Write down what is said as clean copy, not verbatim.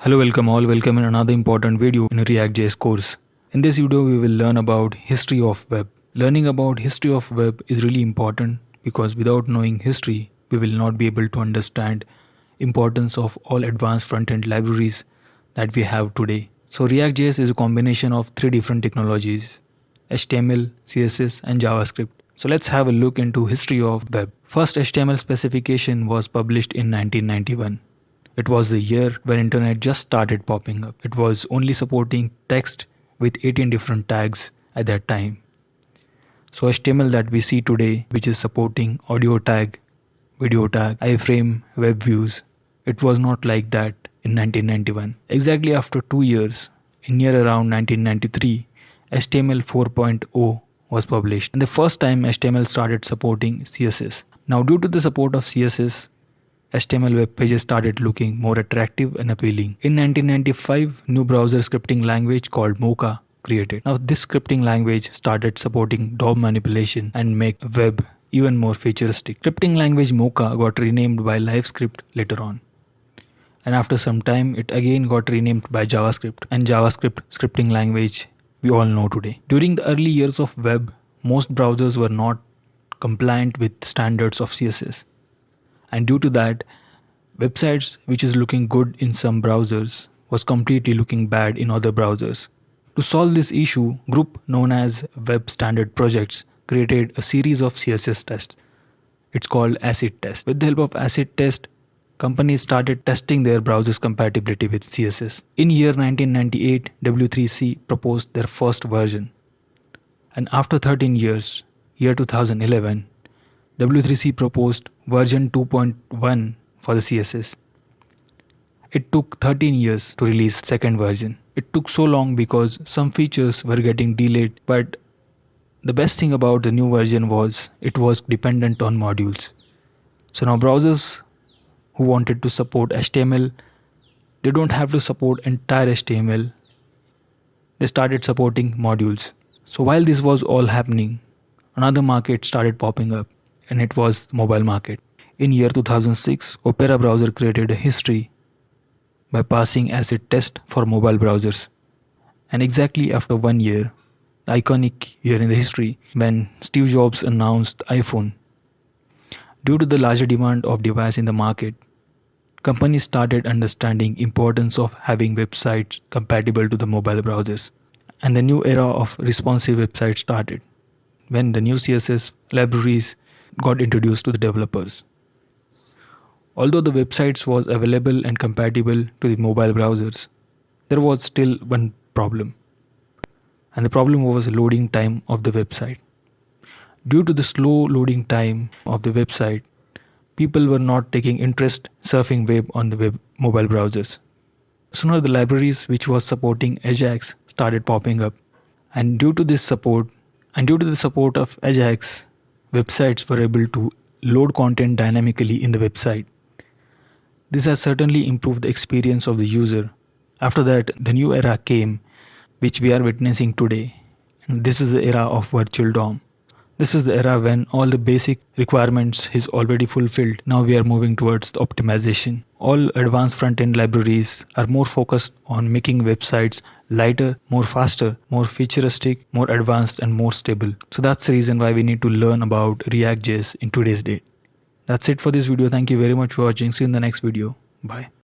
Hello, welcome in another important video in a React.js course. In this video, we will learn about history of web. Learning about history of web is really important because without knowing history, we will not be able to understand importance of all advanced front-end libraries that we have today. So React.js is a combination of three different technologies: HTML, CSS, and JavaScript. So let's have a look into history of web. First HTML specification was published in 1991. It was the year when internet just started popping up. It was only supporting text with 18 different tags at that time. So HTML that we see today, which is supporting audio tag, video tag, iframe, web views, it was not like that in 1991. Exactly after 2 years, in year around 1993, HTML 4.0 was published, and the first time HTML started supporting CSS. Now, due to the support of CSS, HTML web pages started looking more attractive and appealing. In 1995, new browser scripting language called Mocha created. Now this scripting language started supporting DOM manipulation and make web even more futuristic. Scripting language Mocha got renamed by LiveScript later on. And after some time, it again got renamed by JavaScript, and JavaScript scripting language we all know today. During the early years of web, most browsers were not compliant with standards of CSS. And due to that, websites which is looking good in some browsers was completely looking bad in other browsers. To solve this issue, group known as Web Standard Projects created a series of CSS tests. It's called acid test. With the help of acid test, companies started testing their browser's compatibility with CSS. In year 1998, W3C proposed their first version. And after 13 years, year 2011, W3C proposed version 2.1 for the CSS. It took 13 years to release second version. It took so long because some features were getting delayed, but the best thing about the new version was it was dependent on modules. So now browsers who wanted to support HTML, they don't have to support entire HTML. They started supporting modules. So while this was all happening, another market started popping up, and it was mobile market. In year 2006, Opera browser created a history by passing acid test for mobile browsers. And exactly after 1 year, the iconic year in the history, when Steve Jobs announced the iPhone, due to the larger demand of device in the market, companies started understanding importance of having websites compatible to the mobile browsers. And the new era of responsive websites started when the new CSS libraries got introduced to the developers. Although the websites was available and compatible to the mobile browsers, there was still one problem. And the problem was loading time of the website. Due to the slow loading time of the website, people were not taking interest surfing web on the mobile browsers. Sooner the libraries which was supporting Ajax started popping up. And due to the support of Ajax, websites were able to load content dynamically in the website. This has certainly improved the experience of the user. After that, the new era came, which we are witnessing today. And this is the era of virtual DOM. This is the era when all the basic requirements is already fulfilled. Now we are moving towards the optimization. All advanced front-end libraries are more focused on making websites lighter, more faster, more futuristic, more advanced, and more stable. So that's the reason why we need to learn about React.js in today's date. That's it for this video. Thank you very much for watching. See you in the next video. Bye.